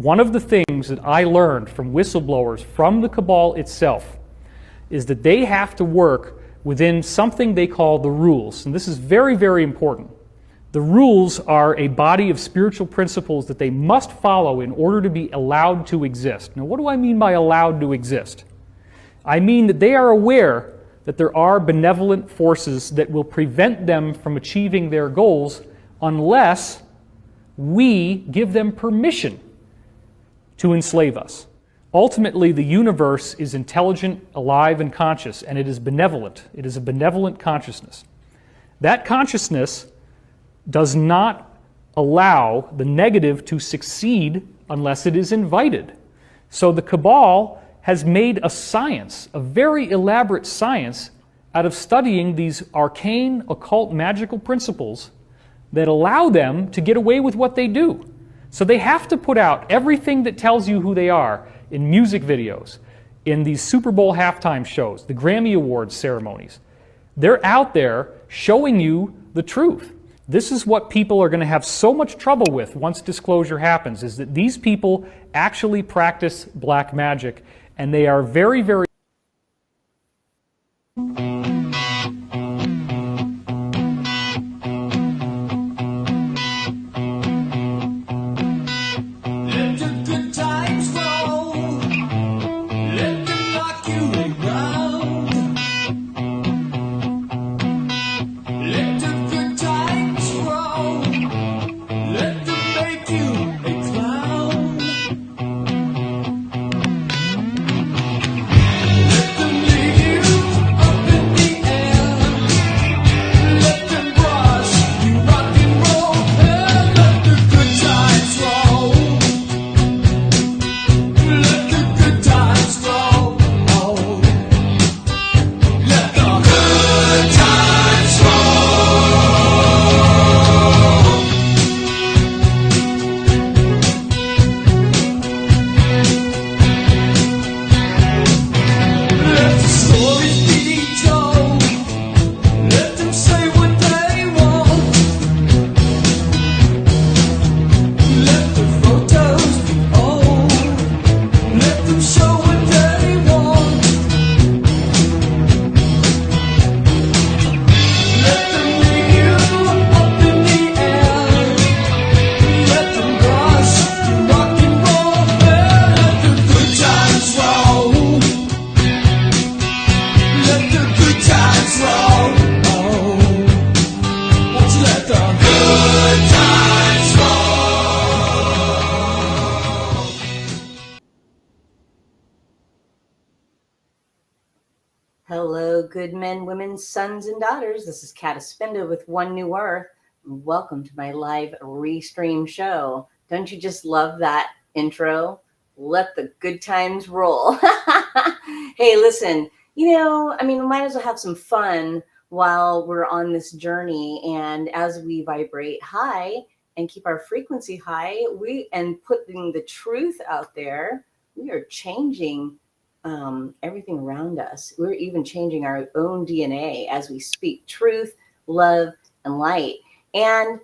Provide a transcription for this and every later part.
One of the things that I learned from whistleblowers, from the Cabal itself, is that they have to work within something they call the rules. And this is very, very important. The rules are a body of spiritual principles that they must follow in order to be allowed to exist. Now, what do I mean by allowed to exist? I mean that they are aware that there are benevolent forces that will prevent them from achieving their goals unless we give them permission to enslave us, Ultimately, the universe is intelligent, alive, and conscious, and it is benevolent. It is a benevolent consciousness. That consciousness does not allow the negative to succeed unless it is invited. So the Cabal has made a science, a very elaborate science, out of studying these arcane, occult, magical principles that allow them to get away with what they do. So they have to put out everything that tells you who they are in music videos, in these Super Bowl halftime shows, the Grammy Awards ceremonies. They're out there showing you the truth. This is what people are going to have so much trouble with once disclosure happens, is that these people actually practice black magic, and they are very, very... Hello, good men, women, sons, and daughters. This is Kat Espinda with One New Earth. Welcome to my live restream show. Don't you just love that intro? Let the good times roll. Hey, listen, we might as well have some fun while we're on this journey. And as we vibrate high and keep our frequency high, and putting the truth out there, we are changing everything around us. We're even changing our own DNA as we speak truth, love, and light. And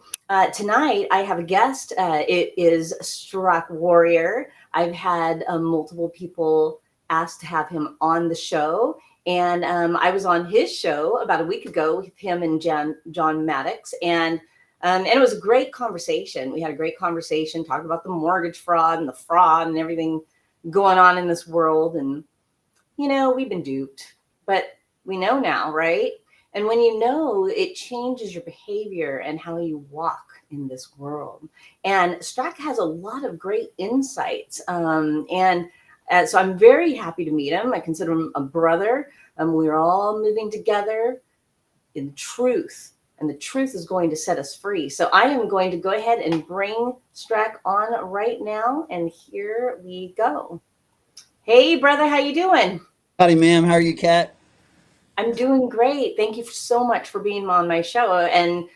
tonight I have a guest. It is Stra Warrior. I've had multiple people ask to have him on the show. And I was on his show about a week ago with him and John Maddox. And it was a great conversation. We had a great conversation, talking about the mortgage fraud and the fraud and everything going on in this world. And we've been duped, but we know now, right? And when you know, it changes your behavior and how you walk in this world. And Strac has a lot of great insights. So I'm very happy to meet him. I consider him a brother. We're all moving together in truth, and the truth is going to set us free. So I am going to go ahead and bring Strac on right now, and here we go. Hey, brother, how you doing? Howdy, ma'am. How are you, Kat? I'm doing great. Thank you so much for being on my show. And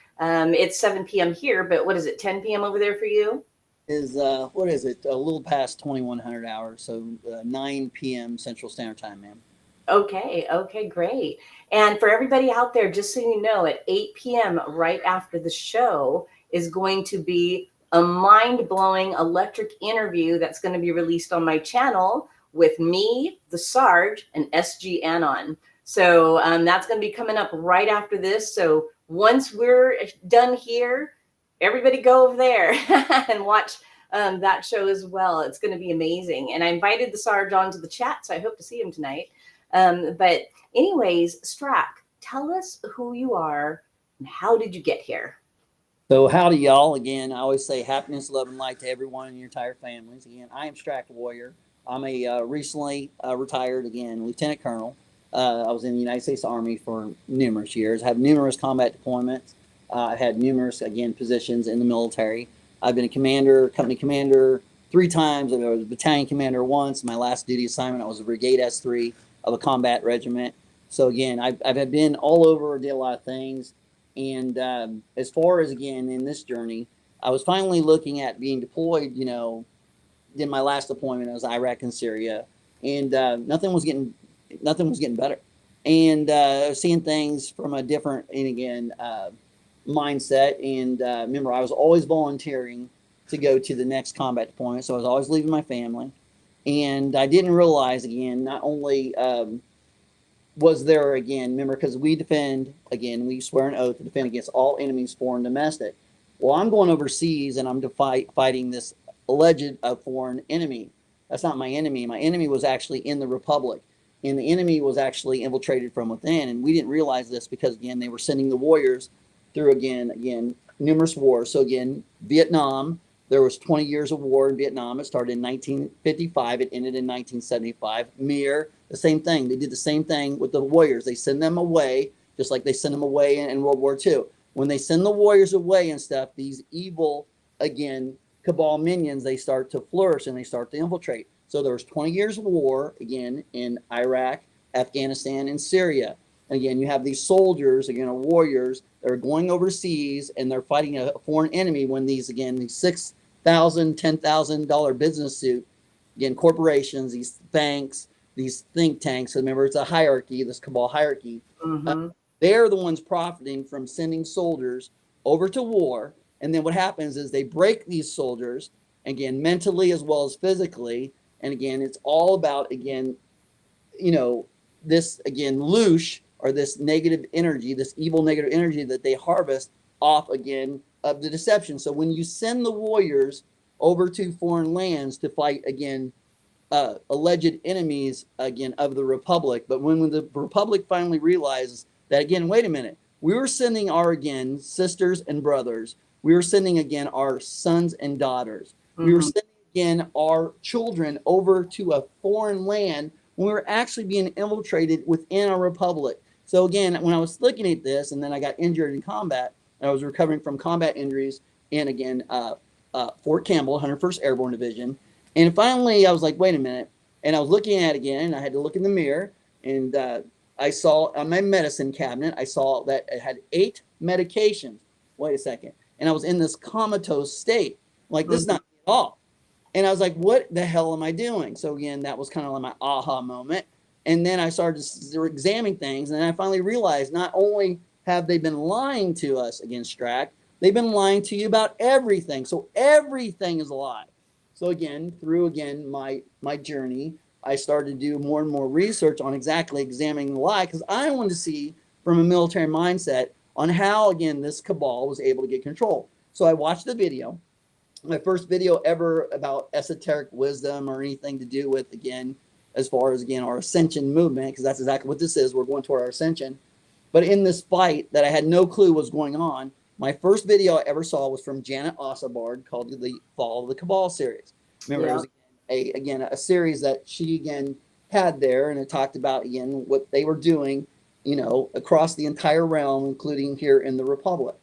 it's 7 p.m. here, but what is it, 10 p.m. over there for you? What is it? A little past 2100 hours, so 9 p.m. Central Standard Time, ma'am. Okay, great. And for everybody out there, just so you know, at 8 p.m. right after the show is going to be a mind-blowing electric interview that's going to be released on my channel with me, the Sarge, and SG Anon. So that's going to be coming up right after this. So once we're done here, everybody go over there and watch that show as well. It's going to be amazing. And I invited the Sarge onto the chat, so I hope to see him tonight. But anyways, Strac, tell us who you are and how did you get here? So howdy, y'all. Again, I always say happiness, love, and light to everyone in your entire families. Again, I am Stra Warrior. I'm a recently retired, again, lieutenant colonel. I was in the United States Army for numerous years. I have numerous combat deployments. I've had numerous, again, positions in the military. I've been a commander, company commander 3 times. I was a battalion commander once. My last duty assignment, I was a brigade S3 of a combat regiment. So again, I've been all over, did a lot of things. And as far as, again, in this journey, I was finally looking at being deployed, in my last deployment. I was Iraq and Syria, and nothing was getting better. And seeing things from a different, and again, mindset. And remember, I was always volunteering to go to the next combat deployment, so I was always leaving my family. And I didn't realize, again, not only was there, again, remember, because we defend, again, we swear an oath to defend against all enemies, foreign and domestic. Well, I'm going overseas and I'm fighting this alleged foreign enemy. That's not my enemy. My enemy was actually in the Republic, and the enemy was actually infiltrated from within. And we didn't realize this because, again, they were sending the warriors through, again, numerous wars. So again, Vietnam, there was 20 years of war in Vietnam. It started in 1955. It ended in 1975. Mir, the same thing. They did the same thing with the warriors. They send them away, just like they send them away in World War II. When they send the warriors away and stuff, these evil, again, Cabal minions, they start to flourish and they start to infiltrate. So there was 20 years of war, again, in Iraq, Afghanistan, and Syria. And again, you have these soldiers, again, warriors that are going overseas and they're fighting a foreign enemy when these $6,000, $10,000 business suit, again, corporations, these banks, these think tanks, remember, it's a hierarchy, this Cabal hierarchy. Mm-hmm. They're the ones profiting from sending soldiers over to war. And then what happens is they break these soldiers, again, mentally as well as physically. And again, it's all about, again, this, again, loosh, or this negative energy, this evil negative energy that they harvest off, again, of the deception. So when you send the warriors over to foreign lands to fight, again, alleged enemies, again, of the Republic, but when the Republic finally realizes that, again, wait a minute, we were sending our, again, sisters and brothers, we were sending, again, our sons and daughters, we were sending, again, our children over to a foreign land when we were actually being infiltrated within our Republic. So again, when I was looking at this, and then I got injured in combat, and I was recovering from combat injuries in, again, Fort Campbell, 101st Airborne Division. And finally, I was like, wait a minute. And I was looking at it again, and I had to look in the mirror, and I saw on my medicine cabinet, I saw that it had 8 medications. Wait a second. And I was in this comatose state. Like, this is not me at all. And I was like, what the hell am I doing? So again, that was kind of like my aha moment. And then I started examining things, and then I finally realized not only have they been lying to us against Strac, they've been lying to you about everything. So everything is a lie. So again, through, again, my journey, I started to do more and more research on exactly examining the lie, because I wanted to see from a military mindset on how, again, this Cabal was able to get control. So I watched the video. My first video ever about esoteric wisdom or anything to do with, again, as far as, again, our ascension movement, because that's exactly what this is. We're going toward our ascension. But in this fight that I had no clue was going on, my first video I ever saw was from Janet Ossabard called the Fall of the Cabal series. Remember, it was a series that she, again, had there, and it talked about, again, what they were doing, across the entire realm, including here in the Republic.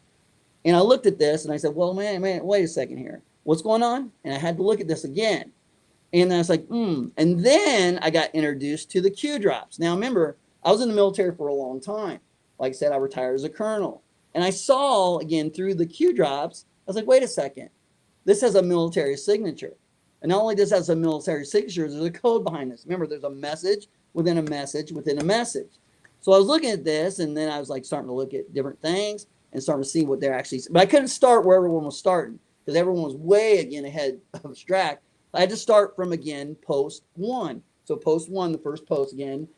And I looked at this and I said, well, man, wait a second here. What's going on? And I had to look at this again. And then I was like, And then I got introduced to the Q drops. Now, remember, I was in the military for a long time. Like I said, I retired as a colonel. And I saw, again, through the Q drops, I was like, wait a second. This has a military signature. And not only does it have a military signature, there's a code behind this. Remember, there's a message within a message within a message. So I was looking at this, and then I was like starting to look at different things and starting to see what they're actually. But I couldn't start where everyone was starting, because everyone was way, again, ahead of Strac. I had to start from, again, post 1. So post 1, the first post, again,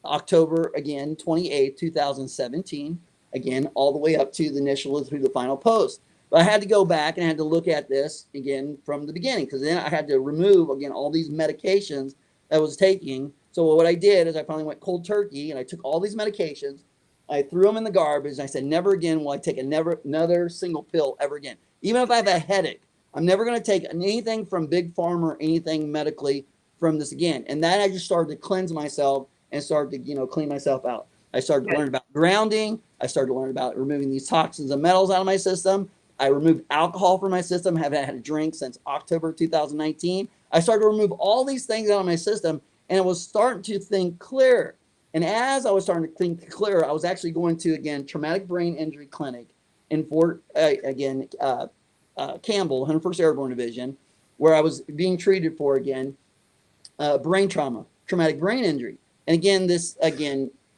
October, again, 28th, 2017, again, all the way up to the initial through the final post. But I had to go back and I had to look at this, again, from the beginning, because then I had to remove, again, all these medications that I was taking. So what I did is I finally went cold turkey, and I took all these medications, I threw them in the garbage, and I said, never again will I take another single pill ever again. Even if I have a headache, I'm never going to take anything from Big Pharma or anything medically from this again. And then I just started to cleanse myself and started to, clean myself out. I started to learn about grounding. I started to learn about removing these toxins and metals out of my system. I removed alcohol from my system. Haven't had a drink since October 2019. I started to remove all these things out of my system, and I was starting to think clear. And as I was starting to think clear, I was actually going to, again, traumatic brain injury clinic in Fort, Campbell, 101st Airborne Division, where I was being treated for, again, brain trauma, traumatic brain injury. And again, this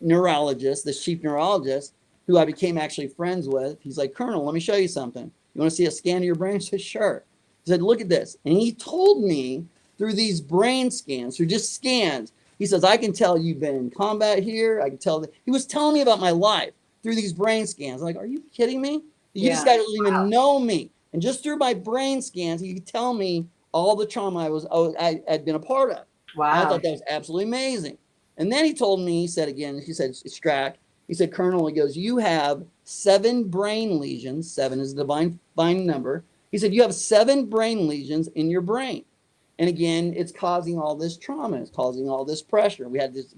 neurologist, this chief neurologist, who I became actually friends with, he's like, Colonel, let me show you something. You want to see a scan of your brain? I said, sure. He said, look at this. And he told me through these brain scans, through just scans, he says, I can tell you've been in combat here. I can tell that. He was telling me about my life through these brain scans. I'm like, are you kidding me? This guy doesn't even know me. And just through my brain scans, he could tell me all the trauma I had been a part of. Wow. And I thought that was absolutely amazing. And then he told me, he said, Strac, he said, Colonel, he goes, you have 7 brain lesions. 7 is the divine number. He said, you have 7 brain lesions in your brain. And again, it's causing all this trauma. It's causing all this pressure. We had this,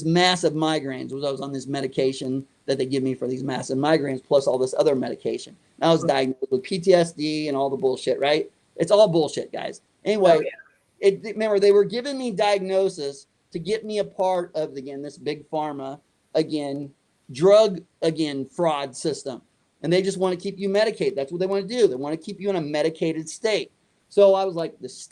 massive migraines. I was on this medication that they give me for these massive migraines, plus all this other medication. And I was diagnosed with PTSD and all the bullshit, right? It's all bullshit, guys. Anyway, remember, they were giving me diagnosis to get me a part of, again, this big pharma, drug, fraud system. And they just want to keep you medicated. That's what they want to do. They want to keep you in a medicated state. So I was like, this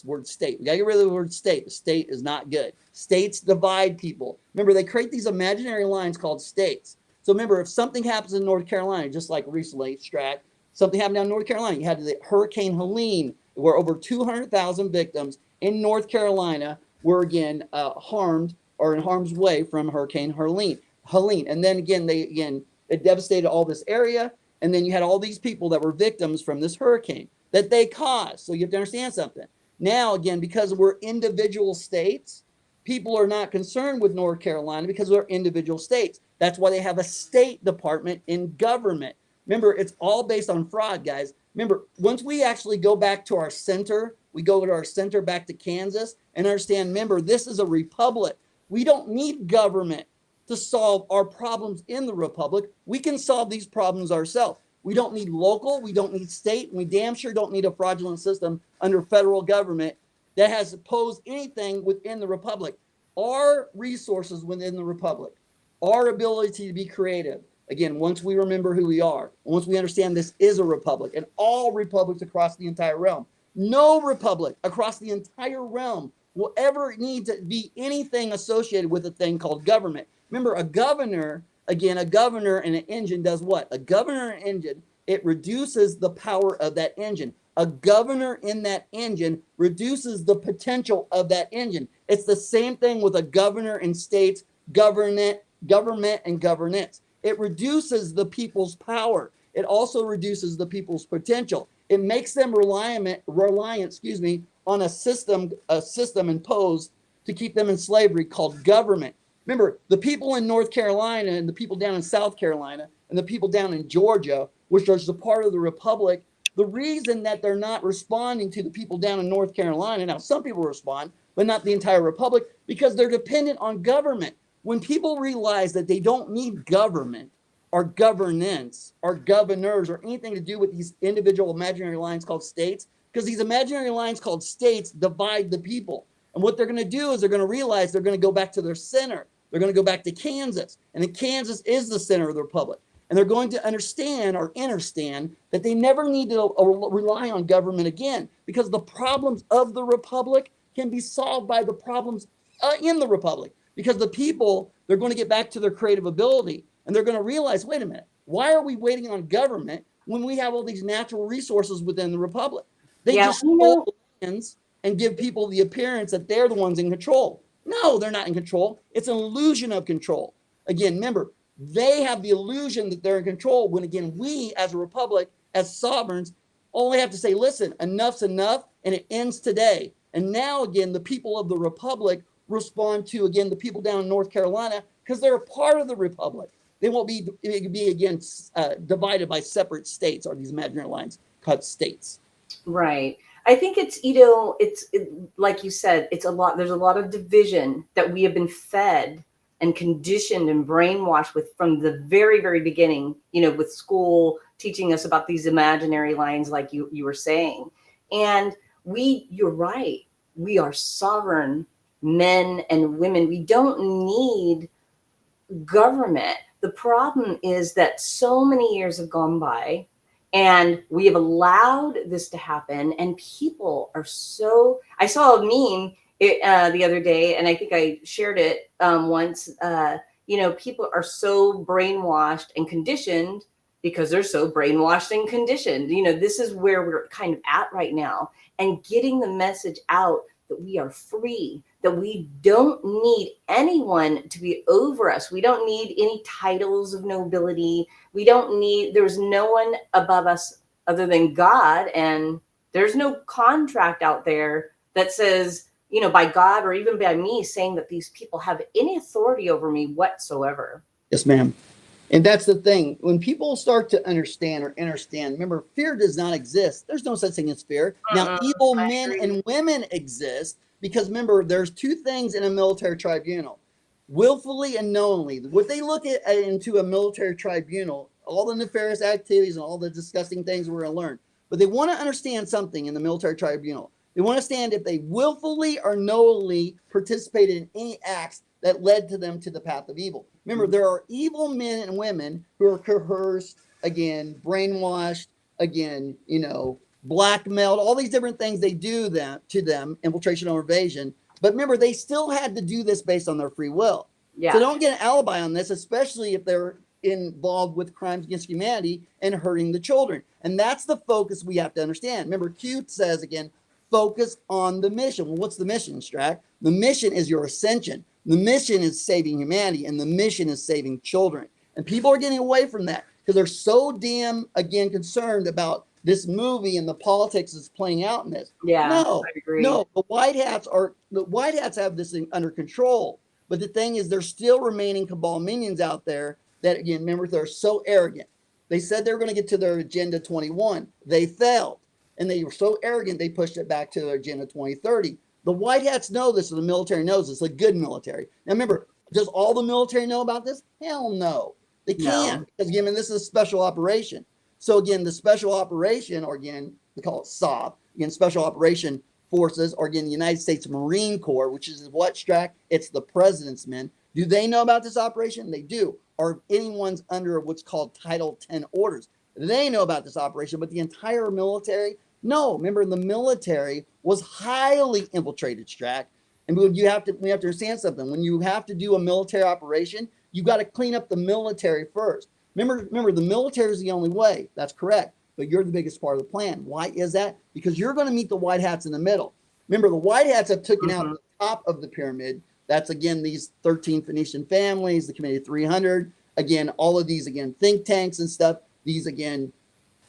word state. We got to get rid of the word state. The state is not good. States divide people. Remember, they create these imaginary lines called states. So remember, if something happens in North Carolina, just like recently, Strac, something happened down in North Carolina. You had the Hurricane Helene, where over 200,000 victims in North Carolina were, harmed or in harm's way from Hurricane Helene. And then it devastated all this area. And then you had all these people that were victims from this hurricane that they caused. So you have to understand something. Now, again, because we're individual states, people are not concerned with North Carolina because we're individual states. That's why they have a State Department in government. Remember, it's all based on fraud, guys. Remember, once we actually go back to our center, we go to our center back to Kansas and understand, remember, this is a republic. We don't need government to solve our problems in the republic. We can solve these problems ourselves. We don't need local, we don't need state, and we damn sure don't need a fraudulent system under federal government that has opposed anything within the republic. Our resources within the republic, our ability to be creative, again, once we remember who we are, once we understand this is a republic, and all republics across the entire realm, no republic across the entire realm will ever need to be anything associated with a thing called government. Remember, a governor and an engine does what? A governor and engine, it reduces the power of that engine. A governor in that engine reduces the potential of that engine. It's the same thing with a governor in states, government, and governance. It reduces the people's power. It also reduces the people's potential. It makes them reliant, on a system imposed to keep them in slavery called government. Remember, the people in North Carolina and the people down in South Carolina and the people down in Georgia, which are a part of the republic, the reason that they're not responding to the people down in North Carolina, now some people respond, but not the entire republic, because they're dependent on government. When people realize that they don't need government or governance or governors or anything to do with these individual imaginary lines called states, because these imaginary lines called states divide the people. And what they're going to do is they're going to realize they're going to go back to their center. They're going to go back to Kansas. And then Kansas is the center of the republic. And they're going to understand that they never need to rely on government again, because the problems of the republic can be solved by the problems in the republic. Because the people, they're going to get back to their creative ability. And they're going to realize, wait a minute, why are we waiting on government when we have all these natural resources within the republic? They just hold the lands and give people the appearance that they're the ones in control. No, they're not in control. It's an illusion of control. Again, remember, they have the illusion that they're in control when, again, we as a republic, as sovereigns, only have to say, listen, enough's enough, and it ends today. And now, again, the people of the republic respond to, again, the people down in North Carolina because they're a part of the republic. They won't be divided by separate states or these imaginary lines called states. Right. I think it's, like you said, it's a lot. There's a lot of division that we have been fed and conditioned and brainwashed with from the very, very beginning, with school teaching us about these imaginary lines, like you were saying. And you're right. We are sovereign men and women. We don't need government. The problem is that so many years have gone by and we have allowed this to happen, and people are I saw a meme the other day, and I think I shared it once. People are so brainwashed and conditioned because they're so brainwashed and conditioned. This is where we're kind of at right now, and getting the message out that we are free, that we don't need anyone to be over us. We don't need any titles of nobility. There's no one above us other than God. And there's no contract out there that says, by God or even by me, saying that these people have any authority over me whatsoever. Yes, ma'am. And that's the thing. When people start to understand, remember, fear does not exist. There's no such thing as fear. Now, evil men and women exist because, remember, there's two things in a military tribunal: willfully and knowingly. What they look at into a military tribunal, all the nefarious activities and all the disgusting things we're going to learn. But they want to understand something in the military tribunal. They want to understand if they willfully or knowingly participated in any acts that led to them to the path of evil. Remember, there are evil men and women who are coerced, again, brainwashed, again, blackmailed, all these different things they do to them, infiltration or invasion. But remember, they still had to do this based on their free will. Yeah. So don't get an alibi on this, especially if they're involved with crimes against humanity and hurting the children. And that's the focus we have to understand. Remember, Q says, again, focus on the mission. Well, what's the mission, Strac? The mission is your ascension. The mission is saving humanity, and the mission is saving children. And people are getting away from that because they're so damn, again, concerned about this movie and the politics that's playing out in this. Yeah, no, I agree. No, the White Hats have this thing under control. But the thing is, there's still remaining Cabal minions out there that, again, remember, they're so arrogant. They said they were going to get to their Agenda 21. They failed. And they were so arrogant, they pushed it back to their Agenda 2030. The White Hats know this, and the military knows this, the good military. Now, remember, does all the military know about this? Hell no. They can't, because, again, this is a special operation. So, again, the special operation, or again, we call it SOP, again, Special Operation Forces, or again, the United States Marine Corps, which is what, Strac? It's the president's men. Do they know about this operation? They do. Or anyone's under what's called Title 10 orders. They know about this operation, but the entire military, no. Remember, the military was highly infiltrated, Strac. And we have to understand something. When you have to do a military operation, you got to clean up the military first. Remember, the military is the only way. That's correct. But you're the biggest part of the plan. Why is that? Because you're going to meet the White Hats in the middle. Remember, the White Hats have taken out the top of the pyramid. That's, again, these 13 Phoenician families, the Committee of 300. Again, all of these, again, think tanks and stuff. These, again,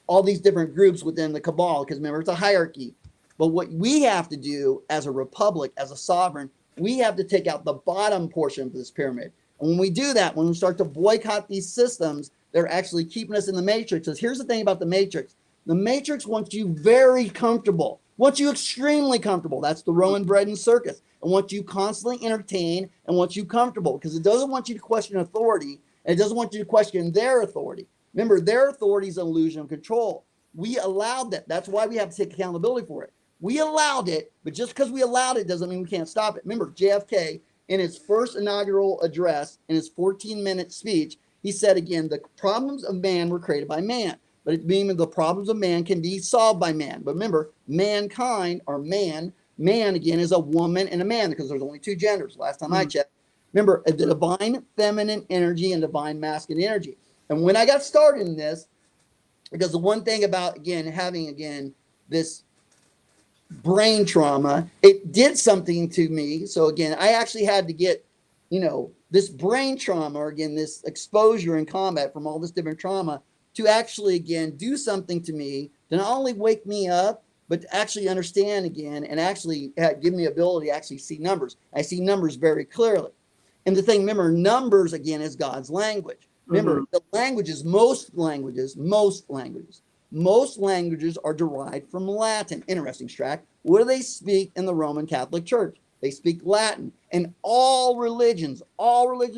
all these different groups within the Cabal, because remember, it's a hierarchy. But what we have to do as a republic, as a sovereign, we have to take out the bottom portion of this pyramid. And when we do that, when we start to boycott these systems, they're actually keeping us in the matrix. Because here's the thing about the matrix. The matrix wants you very comfortable, wants you extremely comfortable. That's the Roman bread and circus. And wants you constantly entertained and wants you comfortable, because it doesn't want you to question authority, and it doesn't want you to question their authority. Remember, their authority is an illusion of control. We allowed that. That's why we have to take accountability for it. We allowed it, but just because we allowed it doesn't mean we can't stop it. Remember, JFK, in his first inaugural address, in his 14-minute speech, he said, again, the problems of man were created by man. But it means the problems of man can be solved by man. But remember, mankind, or man, again, is a woman and a man, because there's only two genders, last time I checked. Remember, the divine feminine energy and divine masculine energy. And when I got started in this, because the one thing about, again, having, again, this brain trauma, it did something to me. So, again, I actually had to get, this brain trauma, or, again, this exposure in combat from all this different trauma, to actually, again, do something to me to not only wake me up, but to actually understand again and actually give me ability to actually see numbers. I see numbers very clearly. And the thing, remember, numbers, again, is God's language. Remember, the languages, most languages Most languages are derived from Latin. Interesting, Strac. What do they speak in the Roman Catholic Church? They speak Latin. And all religions,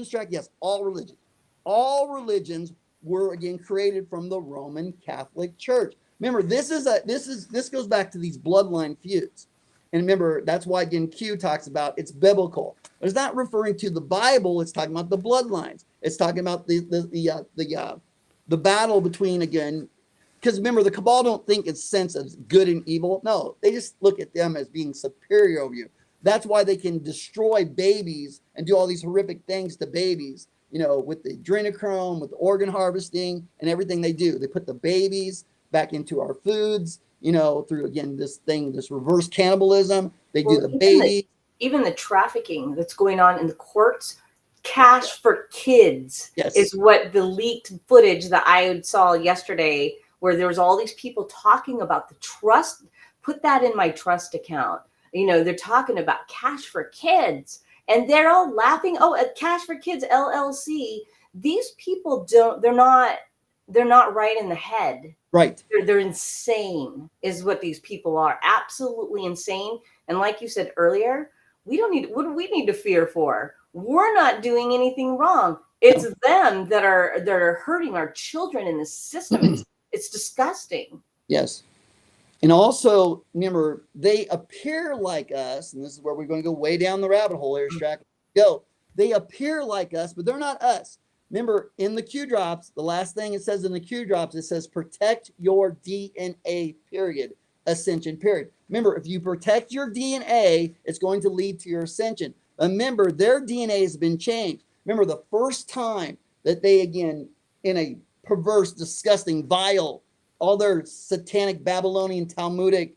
Strac, yes, all religions were again created from the Roman Catholic Church. Remember, this goes back to these bloodline feuds. And remember, that's why again Q talks about it's biblical. But it's not referring to the Bible, it's talking about the bloodlines. It's talking about the battle between, again, because remember, the Cabal don't think in sense of good and evil. No, they just look at them as being superior over you. That's why they can destroy babies and do all these horrific things to babies, with the adrenochrome, with the organ harvesting and everything they do. They put the babies back into our foods, through, again, this reverse cannibalism. They do the baby. Even the trafficking that's going on in the courts. Cash for kids is what the leaked footage that I saw yesterday, where there was all these people talking about the trust. Put that in my trust account. They're talking about cash for kids, and they're all laughing. Oh, Cash for Kids LLC. These people they're not right in the head. Right. They're insane is what these people are. Absolutely insane. And like you said earlier, what do we need to fear for? We're not doing anything wrong. It's them that are hurting our children in this system. It's disgusting. Yes. And also, remember, they appear like us, and this is where we're going to go way down the rabbit hole here, Strac. They appear like us, but they're not us. Remember, in the Q drops, the last thing it says in the Q drops, it says protect your DNA, period. Ascension, period. Remember, if you protect your DNA, it's going to lead to your ascension. Remember, their DNA has been changed. Remember, the first time that they, again, in a perverse, disgusting, vile, all their satanic Babylonian Talmudic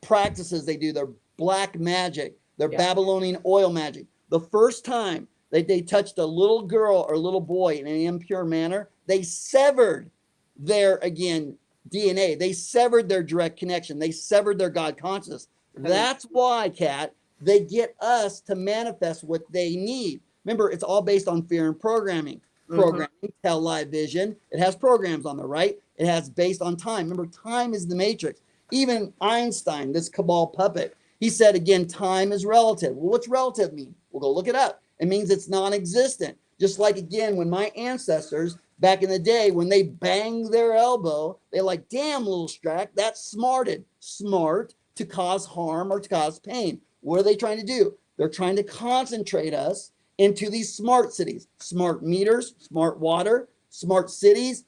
practices they do, their black magic, their Babylonian oil magic. The first time that they touched a little girl or little boy in an impure manner, they severed their, again, DNA. They severed their direct connection. They severed their God consciousness. That's why, Kat, they get us to manifest what they need. Remember, it's all based on fear and programming. Programming, tell, lie, vision. It has programs on there, right? It has based on time. Remember, time is the matrix. Even Einstein, this Cabal puppet, he said, again, time is relative. Well, what's relative mean? We'll go look it up. It means it's non-existent. Just like, again, when my ancestors back in the day, when they banged their elbow, they're like, damn, little Strac, that's smart to cause harm or to cause pain. What are they trying to do? They're trying to concentrate us into these smart cities, smart meters, smart water, smart cities,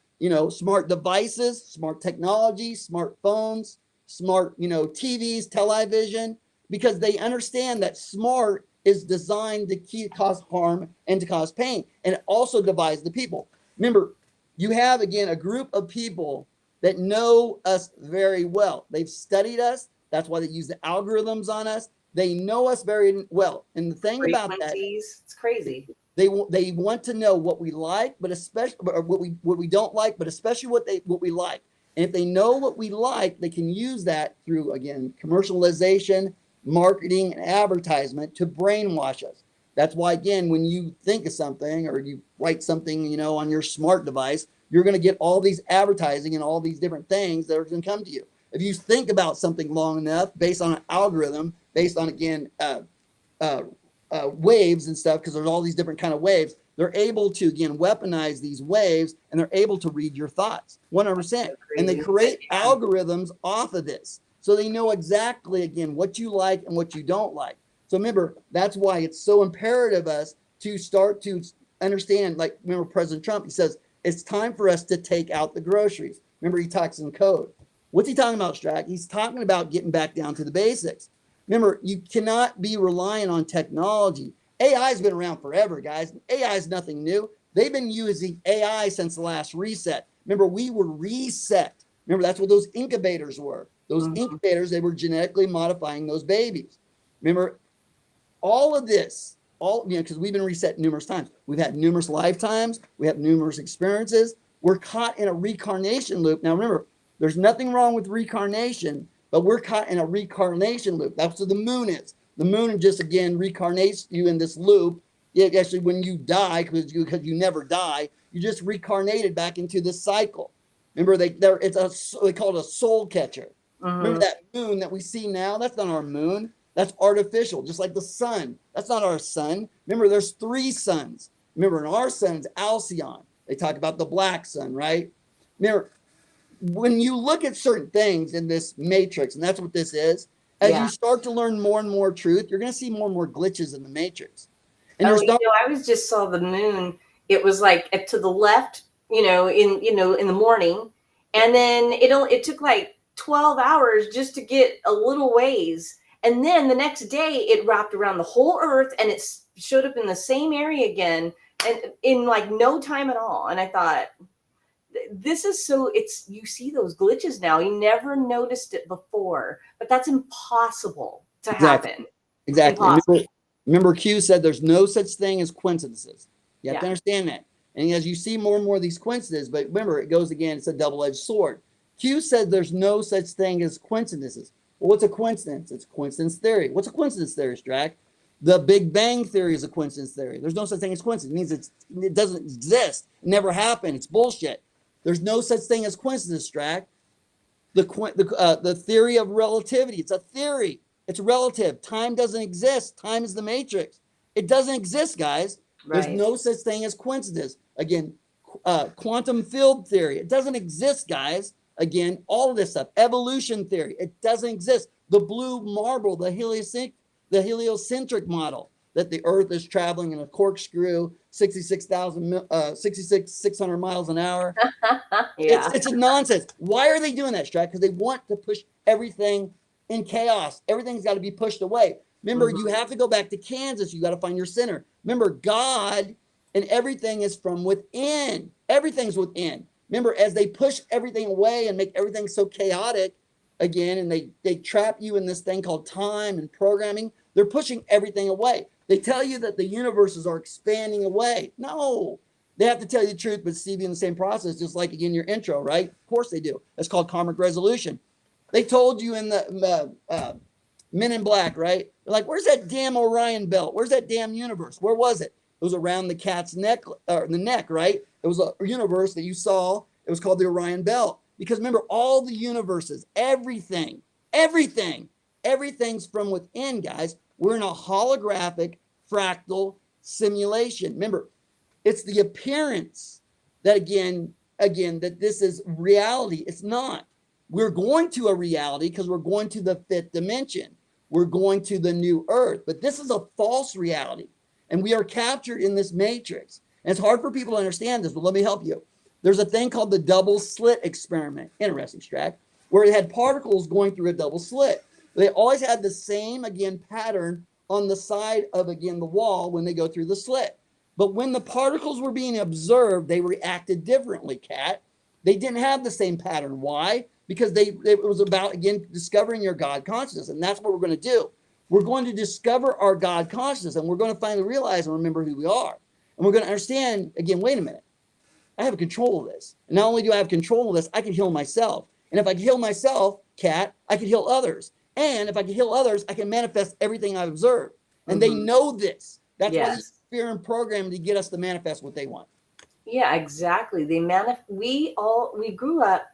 smart devices, smart technology, smart phones, smart, TVs, television, because they understand that smart is designed to cause harm and to cause pain. And it also divides the people. Remember, you have, again, a group of people that know us very well. They've studied us. That's why they use the algorithms on us. They know us very well. And the thing about that, it's crazy. They want to know what we like, but especially what we don't like, but especially what we like. And if they know what we like, they can use that through, again, commercialization, marketing, and advertisement to brainwash us. That's why, again, when you think of something or you write something, on your smart device, you're going to get all these advertising and all these different things that are going to come to you. If you think about something long enough, based on an algorithm, based on, again, waves and stuff, because there's all these different kind of waves, they're able to, again, weaponize these waves, and they're able to read your thoughts 100%. And they create algorithms off of this. So they know exactly, again, what you like and what you don't like. So remember, that's why it's so imperative us to start to understand, like, remember President Trump, he says, it's time for us to take out the groceries. Remember, he talks in code. What's he talking about, Strac? He's talking about getting back down to the basics. Remember, you cannot be relying on technology. AI has been around forever, guys. AI is nothing new. They've been using AI since the last reset. Remember, we were reset. Remember, that's what those incubators were. Those incubators, they were genetically modifying those babies. Remember, all of this, because we've been reset numerous times. We've had numerous lifetimes. We have numerous experiences. We're caught in a reincarnation loop. Now, remember, there's nothing wrong with reincarnation, but we're caught in a reincarnation loop. That's what the moon is. The moon just, again, reincarnates you in this loop. It actually, when you die, because you never die, you just reincarnated back into this cycle. Remember, they call it a soul catcher. Remember that moon that we see now? That's not our moon. That's artificial, just like the sun. That's not our sun. Remember, there's 3 suns. Remember, in our sun's Alcyon. They talk about the black sun, right? Remember, when you look at certain things in this matrix, and that's what this is, as you start to learn more and more truth, you're going to see more and more glitches in the matrix. And I was just saw the moon. It was like to the left, in the morning, and then it took like 12 hours just to get a little ways, and then the next day it wrapped around the whole Earth, and it showed up in the same area again, and in like no time at all. And I thought, this is you see those glitches now. You never noticed it before, but that's impossible to happen. Exactly. Remember, Q said there's no such thing as coincidences. You have to understand that. And as you see more and more of these coincidences, but remember, it goes again, it's a double-edged sword. Q said there's no such thing as coincidences. Well, what's a coincidence? It's coincidence theory. What's a coincidence theory, Strac? The Big Bang theory is a coincidence theory. There's no such thing as coincidence. It means it doesn't exist. It never happened. It's bullshit. There's no such thing as coincidence, Strac. The theory of relativity. It's a theory. It's relative. Time doesn't exist. Time is the matrix. It doesn't exist, guys. Right. There's no such thing as coincidence. Again, quantum field theory. It doesn't exist, guys. Again, all of this stuff. Evolution theory. It doesn't exist. The blue marble, the heliocentric model, that the Earth is traveling in a corkscrew 6,600 miles an hour. It's a nonsense. Why are they doing that, Strac? Because they want to push everything in chaos. Everything's got to be pushed away. Remember, you have to go back to Kansas. You got to find your center. Remember, God and everything is from within. Everything's within. Remember, as they push everything away and make everything so chaotic, again, and they trap you in this thing called time and programming, they're pushing everything away. They tell you that the universes are expanding away. No, they have to tell you the truth, but deceive you in the same process, just like, again, your intro, right? Of course they do. That's called karmic resolution. They told you in the Men in Black, right? They're like, where's that damn Orion belt? Where's that damn universe? Where was it? It was around the cat's neck, or the neck, right? It was a universe that you saw. It was called the Orion belt. Because remember, all the universes, everything's from within, guys. We're in a holographic fractal simulation. Remember, it's the appearance that again, that this is reality. It's not. We're going to a reality because we're going to the 5th dimension. We're going to the new Earth. But this is a false reality. And we are captured in this matrix. And it's hard for people to understand this, but let me help you. There's a thing called the double slit experiment. Interesting, Strac, where it had particles going through a double slit. They always had the same, again, pattern on the side of, again, the wall when they go through the slit. But when the particles were being observed, they reacted differently, Kat. They didn't have the same pattern. Why? Because it was about, again, discovering your God consciousness. And that's what we're going to do. We're going to discover our God consciousness, and we're going to finally realize and remember who we are. And we're going to understand, again, wait a minute. I have control of this. And not only do I have control of this, I can heal myself. And if I can heal myself, Kat, I can heal others. And if I can heal others, I can manifest everything I've observed. And they know this. That's why it's fear and programming to get us to manifest what they want. Yeah, exactly. We grew up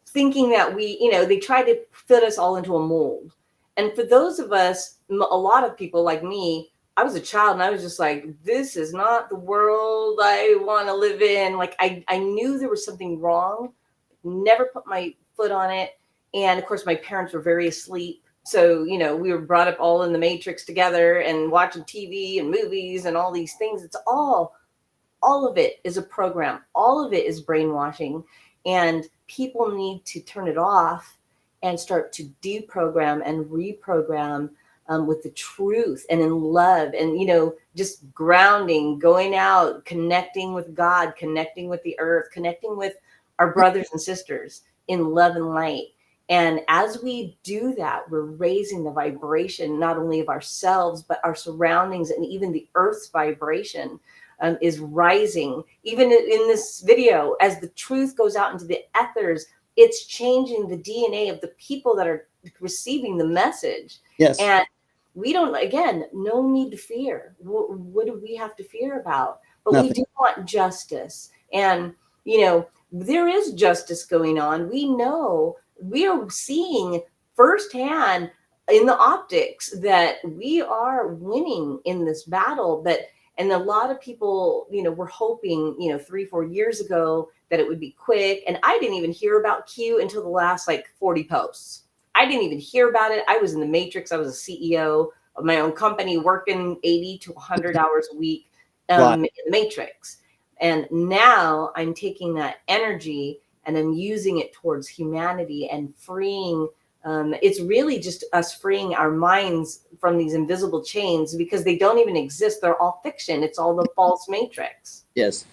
thinking that they tried to fit us all into a mold. And for those of us, a lot of people like me, I was a child and I was just like, this is not the world I want to live in. Like I knew there was something wrong, never put my foot on it. And of course, my parents were very asleep. So, we were brought up all in the matrix together and watching TV and movies and all these things. It's all of it is a program. All of it is brainwashing. And people need to turn it off and start to deprogram and reprogram with the truth and in love and, just grounding, going out, connecting with God, connecting with the earth, connecting with our brothers and sisters in love and light. And as we do that, we're raising the vibration, not only of ourselves, but our surroundings, and even the earth's vibration is rising. Even in this video, as the truth goes out into the ethers, it's changing the DNA of the people that are receiving the message. Yes. And we don't, again, no need to fear. What do we have to fear about? But Nothing. We do want justice. And, there is justice going on. We know, we are seeing firsthand in the optics that we are winning in this battle. But and a lot of people, were hoping, 3-4 years ago that it would be quick. And I didn't even hear about Q until the last 40 posts. I didn't even hear about it. I was in the matrix. I was a CEO of my own company, working 80 to 100 hours a week in the matrix. And now I'm taking that energy and I'm using it towards humanity and freeing. It's really just us freeing our minds from these invisible chains, because they don't even exist. They're all fiction. It's all the false matrix. Yes.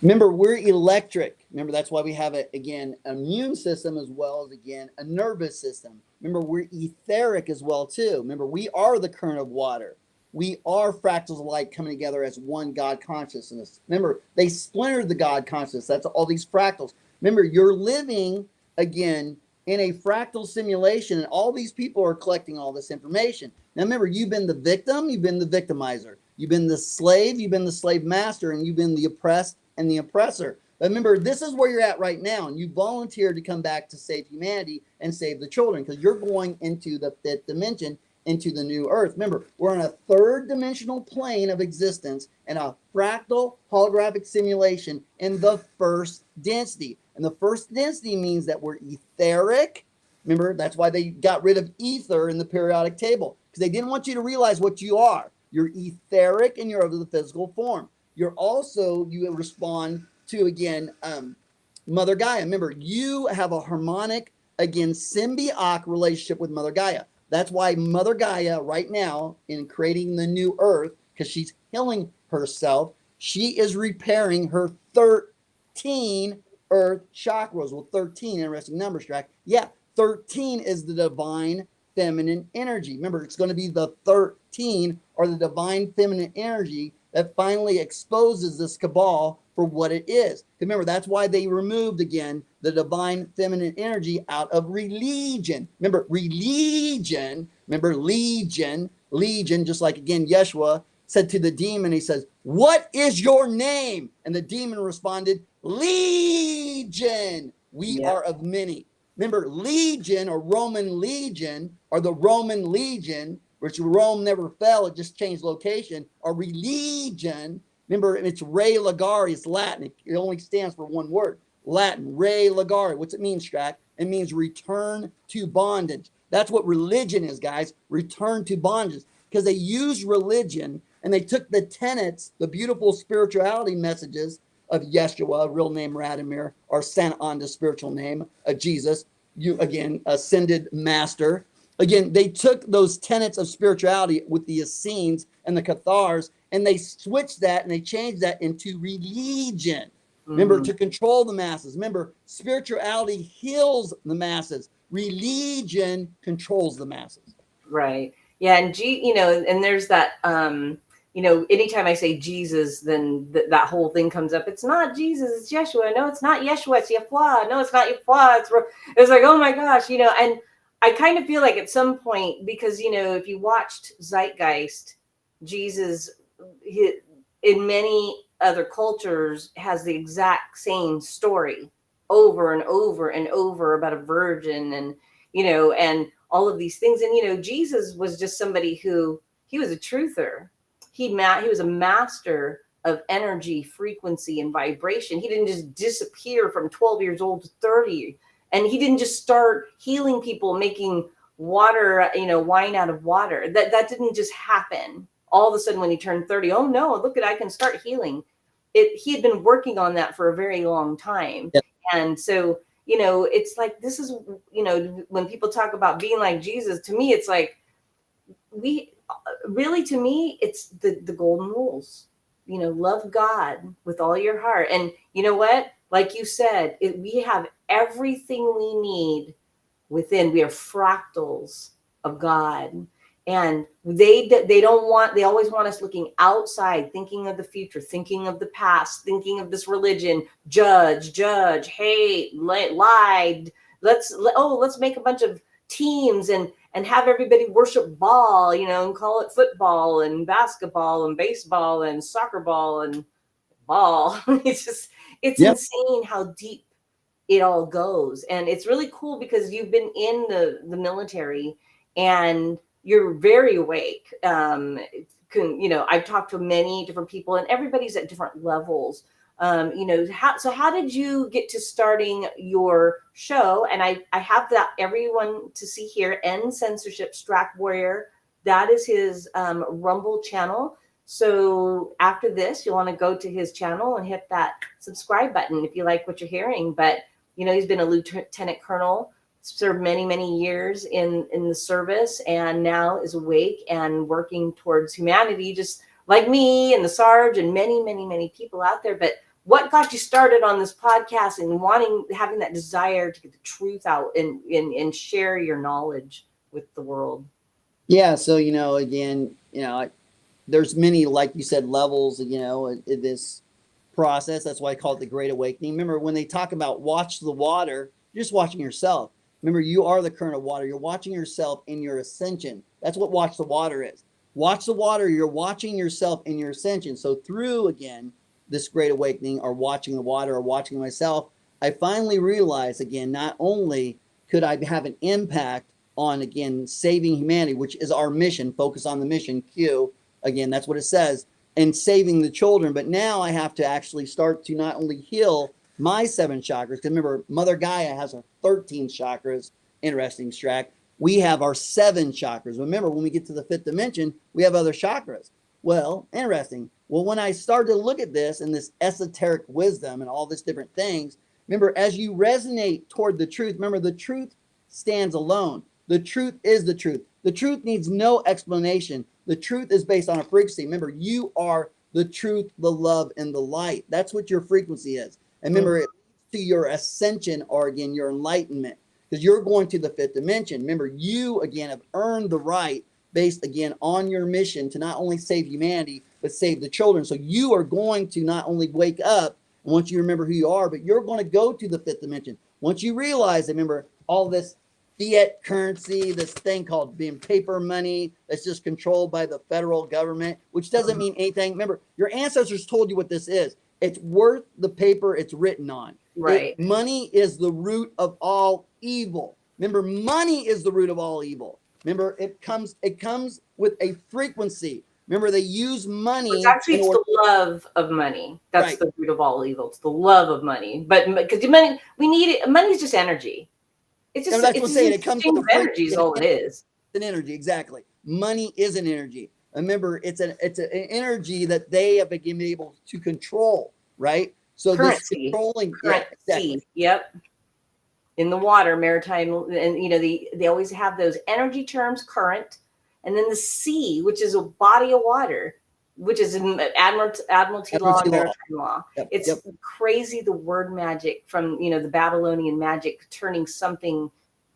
Remember, we're electric. Remember, that's why we have an immune system as well as, a nervous system. Remember, we're etheric as well, too. Remember, we are the current of water. We are fractals of light coming together as one God consciousness. Remember, they splintered the God consciousness. That's all these fractals. Remember, you're living, again, in a fractal simulation, and all these people are collecting all this information. Now, remember, you've been the victim, you've been the victimizer. You've been the slave, you've been the slave master, and you've been the oppressed and the oppressor. But remember, this is where you're at right now, and you volunteered to come back to save humanity and save the children, because you're going into the fifth dimension, into the new earth. Remember, we're in a third dimensional plane of existence in a fractal holographic simulation in the first density. And the first density means that we're etheric. Remember, that's why they got rid of ether in the periodic table, because they didn't want you to realize what you are. You're etheric and you're of the physical form. You're also, you respond to, Mother Gaia. Remember, you have a harmonic, symbiotic relationship with Mother Gaia. That's why Mother Gaia right now, in creating the new earth, because she's healing herself, she is repairing her 13 earth chakras. Well, 13, interesting number, Strac. Yeah, 13 is the divine feminine energy. Remember, it's going to be the 13 or the divine feminine energy that finally exposes this cabal for what it is. Remember, that's why they removed, the divine feminine energy out of religion. Remember, religion, legion, just like, Yeshua said to the demon, he says, "What is your name?" And the demon responded, "Legion. We are of many." Remember, legion or Roman legion, or the Roman legion, which Rome never fell, it just changed location, or religion. Remember, it's re legare, it's Latin. It only stands for one word. Latin, re legare. What's it mean, Strac? It means return to bondage. That's what religion is, guys. Return to bondage. Because they used religion and they took the tenets, the beautiful spirituality messages of Yeshua, real name Radimir, or sent on the spiritual name of Jesus, ascended master. They took those tenets of spirituality with the Essenes and the Cathars, and they switched that and they changed that into religion. Remember, to control the masses. Remember, spirituality heals the masses. Religion controls the masses. Right. Yeah. And and there's that, anytime I say Jesus, then that whole thing comes up. It's not Jesus, it's Yeshua. No, it's not Yeshua, it's Yahweh. No, it's not Yahweh. It's like, oh my gosh, and I kind of feel like at some point, because, if you watched Zeitgeist, Jesus, in many other cultures, has the exact same story over and over and over about a virgin and, and all of these things. And, Jesus was just somebody who, he was a truther. He was a master of energy, frequency, and vibration. He didn't just disappear from 12 years old to 30. And he didn't just start healing people, making water, wine out of water. That didn't just happen all of a sudden when he turned 30. Oh no, look at, I can start healing. He had been working on that for a very long time. Yep. And so, it's like, this is, when people talk about being like Jesus, to me, it's like, to me, it's the golden rules. Love God with all your heart. And you know what? Like you said, we have everything we need within. We are fractals of God. And they always want us looking outside, thinking of the future, thinking of the past, thinking of this religion, judge, hate, lied. Let's make a bunch of teams and have everybody worship ball, and call it football and basketball and baseball and soccer ball and ball. It's Yep. insane how deep it all goes. And it's really cool because you've been in the military and you're very awake. I've talked to many different people and everybody's at different levels. How did you get to starting your show? And I have that everyone to see here, End Censorship, Stra Warrior. That is his Rumble channel. So after this, you'll want to go to his channel and hit that subscribe button if you like what you're hearing. But, he's been a lieutenant colonel, served many, many years in the service, and now is awake and working towards humanity, just like me and the Sarge and many, many, many people out there. But what got you started on this podcast and having that desire to get the truth out and share your knowledge with the world? Yeah. So, again, there's many, like you said, levels, in this process. That's why I call it the Great Awakening. Remember, when they talk about watch the water, you're just watching yourself. Remember, you are the current of water. You're watching yourself in your ascension. That's what watch the water is. Watch the water, you're watching yourself in your ascension. So through, again, this Great Awakening, or watching the water, or watching myself, I finally realized, again, not only could I have an impact on, again, saving humanity, which is our mission, focus on the mission, Q, again, that's what it says, and saving the children. But now I have to actually start to not only heal my 7 chakras, because remember, Mother Gaia has her 13 chakras. Interesting, Strac. We have our 7 chakras. Remember, when we get to the 5th dimension, we have other chakras. Well, interesting. Well, when I started to look at this and this esoteric wisdom and all these different things, remember, as you resonate toward the truth, remember, the truth stands alone. The truth is the truth. The truth needs no explanation. The truth is based on a frequency. Remember, you are the truth, the love, and the light. That's what your frequency is. And remember, it leads to your ascension, or again, your enlightenment, because you're going to the 5th dimension. Remember, you, again, have earned the right based, again, on your mission to not only save humanity, but save the children. So you are going to not only wake up once you remember who you are, but you're going to go to the 5th dimension. Once you realize, remember, all this fiat currency, this thing called being paper money that's just controlled by the federal government, which doesn't mean anything. Remember, your ancestors told you what this is. It's worth the paper it's written on. Right. Money is the root of all evil. Remember, money is the root of all evil. Remember, it comes with a frequency. Remember, they use money. It's actually the love of money. That's right. The root of all evil. It's the love of money. But because money, we need it. Money is just energy. It's just, that's what I'm saying. It comes with energy is all it is. It's an energy, exactly. Money is an energy. Remember, it's an energy that they have been able to control, right? So currency. This controlling currency. Yeah, exactly. Yep. In the water, maritime, and they always have those energy terms, current, and then the sea, which is a body of water, which is an admiralty law and maritime law. It's crazy, the word magic from the Babylonian magic, turning something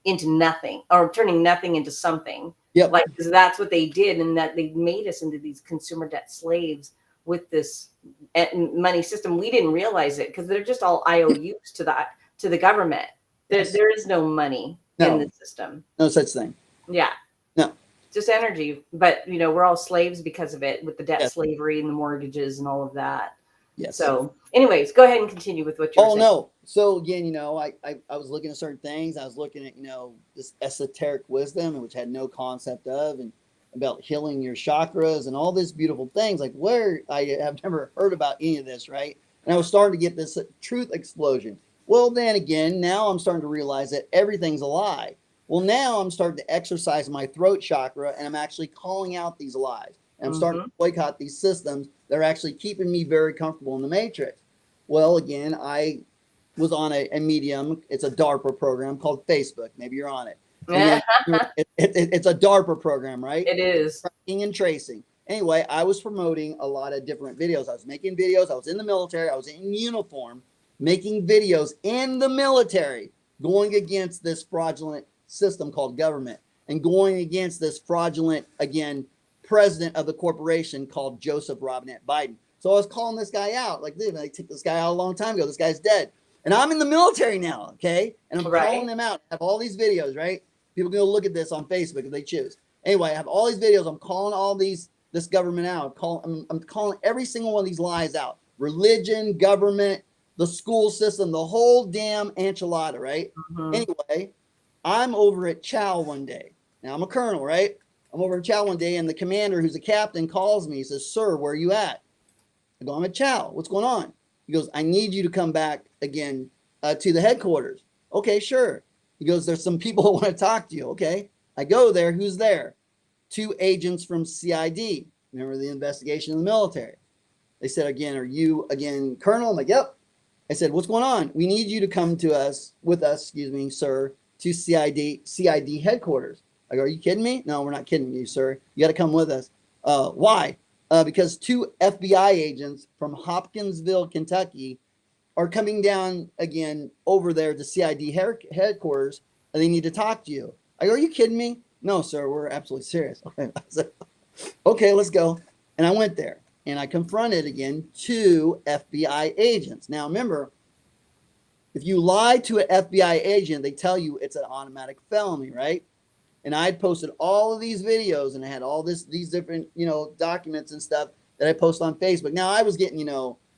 into nothing, or turning nothing into something. Yep. Like, because that's what they did, and that they made us into these consumer debt slaves with this money system. We didn't realize it because they're just all IOUs to the government. There is no money in the system. No such thing. Yeah. No. Just energy. But, we're all slaves because of it, with the debt slavery and the mortgages and all of that. Yes. So anyways, go ahead and continue with what you're saying. No. So again, I was looking at certain things. I was looking at, this esoteric wisdom, which had no concept of, and about healing your chakras and all these beautiful things, like where I have never heard about any of this, right? And I was starting to get this truth explosion. Well, then again, now I'm starting to realize that everything's a lie. Well, now I'm starting to exercise my throat chakra, and I'm actually calling out these lies. And I'm starting to boycott these systems that are actually keeping me very comfortable in the matrix. Well, again, I was on a medium. It's a DARPA program called Facebook. Maybe you're on it. It's a DARPA program, right? It is. Tracking and tracing. Anyway, I was promoting a lot of different videos. I was making videos. I was in the military. I was in uniform, making videos in the military, going against this fraudulent system called government, and going against this fraudulent, again, president of the corporation called Joseph Robinette Biden. So I was calling this guy out, like, dude, I took this guy out a long time ago. This guy's dead. And I'm in the military now, okay? And I'm calling him out. I have all these videos, right? People can go look at this on Facebook if they choose. Anyway, I have all these videos. I'm calling this government out. I'm calling every single one of these lies out. Religion, government, the school system, the whole damn enchilada, right? Anyway, I'm over at Chow one day. Now I'm a colonel, right? I'm over at Chow one day, and the commander, who's a captain, calls me. He says, "Sir, where are you at?" I go, "I'm at Chow. What's going on?" He goes, "I need you to come back again to the headquarters." Okay, sure. He goes, "There's some people who want to talk to you." Okay. I go there. Who's there? 2 agents from CID. Remember the investigation in the military? They said, "Again, are you again colonel?" I'm like, "Yep." I said, "What's going on? We need you to come with us, excuse me, sir, to CID headquarters." I go, "Are you kidding me?" "No, we're not kidding you, sir. You got to come with us." Why? Because 2 FBI agents from Hopkinsville, Kentucky, are coming down again over there to CID headquarters, and they need to talk to you. I go, "Are you kidding me?" "No, sir, we're absolutely serious." Okay, I said, "Okay, let's go." And I went there, and I confronted again 2 FBI agents. Now, remember, if you lie to an FBI agent, they tell you it's an automatic felony, right? And I had posted all of these videos, and I had all these different, documents and stuff that I post on Facebook. Now I was getting,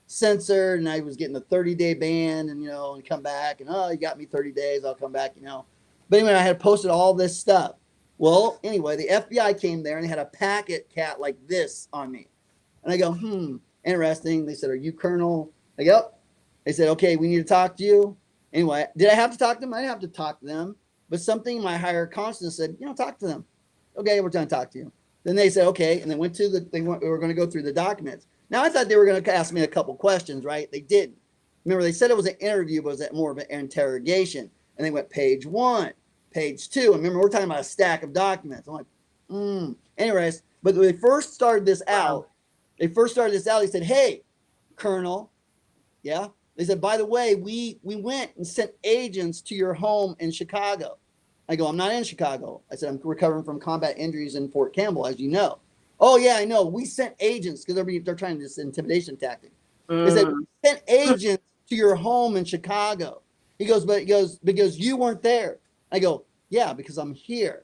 censored, and I was getting a 30-day ban, and come back, and "Oh, you got me 30 days, I'll come back, But anyway, I had posted all this stuff. Well, anyway, the FBI came there, and they had a packet cat like this on me. And I go, interesting. They said, "Are you colonel?" I go, "Yep." They said, "Okay, we need to talk to you." Anyway, did I have to talk to them? I didn't have to talk to them. But something in my higher consciousness said, talk to them. Okay, we're going to talk to you. Then they said, okay. And they we were going to go through the documents. Now, I thought they were going to ask me a couple questions, right? They didn't. Remember, they said it was an interview, but it was more of an interrogation. And they went page 1, page 2. And remember, we're talking about a stack of documents. I'm like, Anyways, but when they first started this out, they said, "Hey, Colonel." Yeah. They said, "By the way, we went and sent agents to your home in Chicago." I go, "I'm not in Chicago." I said, "I'm recovering from combat injuries in Fort Campbell, as you know." "Oh, yeah, I know. We sent agents," because they're trying this intimidation tactic. They said, "We sent agents to your home in Chicago." He goes, "Because you weren't there." I go, "Yeah, because I'm here."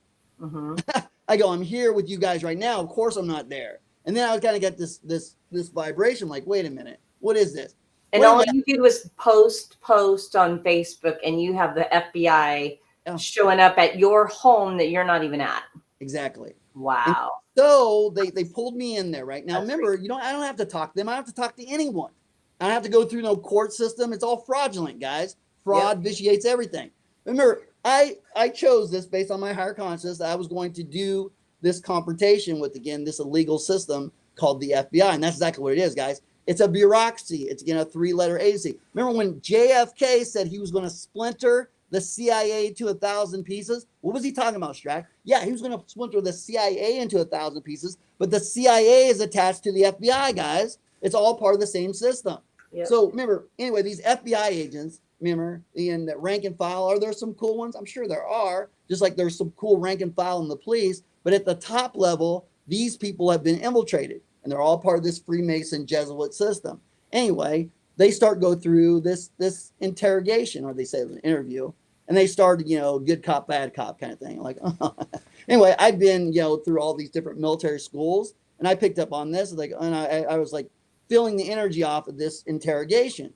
I go, "I'm here with you guys right now. Of course I'm not there." And then I kind of get this vibration, like, wait a minute, what is this? And all you did was post on Facebook, and you have the FBI showing up at your home that you're not even at. Exactly. Wow. And so they pulled me in there, right? Now, remember, I don't have to talk to them. I don't have to talk to anyone. I don't have to go through no court system. It's all fraudulent, guys. Fraud vitiates everything. Remember, I chose this based on my higher consciousness. I was going to do this confrontation with, again, this illegal system called the FBI. And that's exactly what it is, guys. It's a bureaucracy. It's, a 3-letter agency. Remember when JFK said he was going to splinter the CIA to 1,000 pieces? What was he talking about, Strac? Yeah, he was going to splinter the CIA into 1,000 pieces, but the CIA is attached to the FBI, guys. It's all part of the same system. Yep. So remember, anyway, these FBI agents, remember, in the rank and file, are there some cool ones? I'm sure there are, just like there's some cool rank and file in the police. But at the top level, these people have been infiltrated, and they're all part of this Freemason Jesuit system. Anyway, they go through this interrogation, or they say an interview, and they start, good cop, bad cop kind of thing. Like, anyway, I've been, through all these different military schools, and I picked up on this, and I was like feeling the energy off of this interrogation.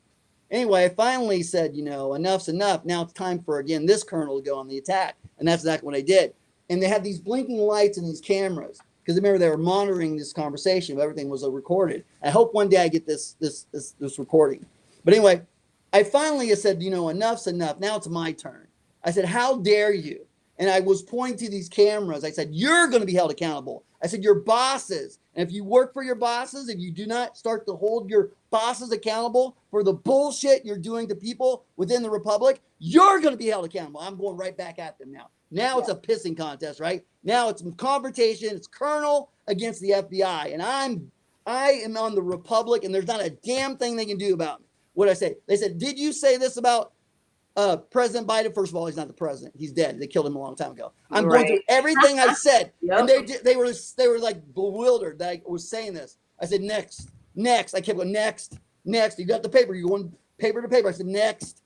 Anyway, I finally said, enough's enough. Now it's time for, again, this colonel to go on the attack. And that's exactly what I did. And they had these blinking lights and these cameras, because remember, they were monitoring this conversation, but everything was recorded. I hope one day I get this recording. But anyway, I finally said, enough's enough. Now it's my turn. I said, "How dare you?" And I was pointing to these cameras. I said, "You're going to be held accountable." I said, "Your bosses. And if you work for your bosses, if you do not start to hold your bosses accountable for the bullshit you're doing to people within the Republic, you're going to be held accountable." I'm going right back at them now. Now it's a pissing contest, right? Now it's confrontation. It's Colonel against the FBI. And I am on the Republic, and there's not a damn thing they can do about me. What did I say? They said, "Did you say this about President Biden?" First of all, he's not the president. He's dead. They killed him a long time ago. I'm going through everything I said. And they were like bewildered that I was saying this. I said, next. I kept going, next. You got the paper. You're going paper to paper. I said, next.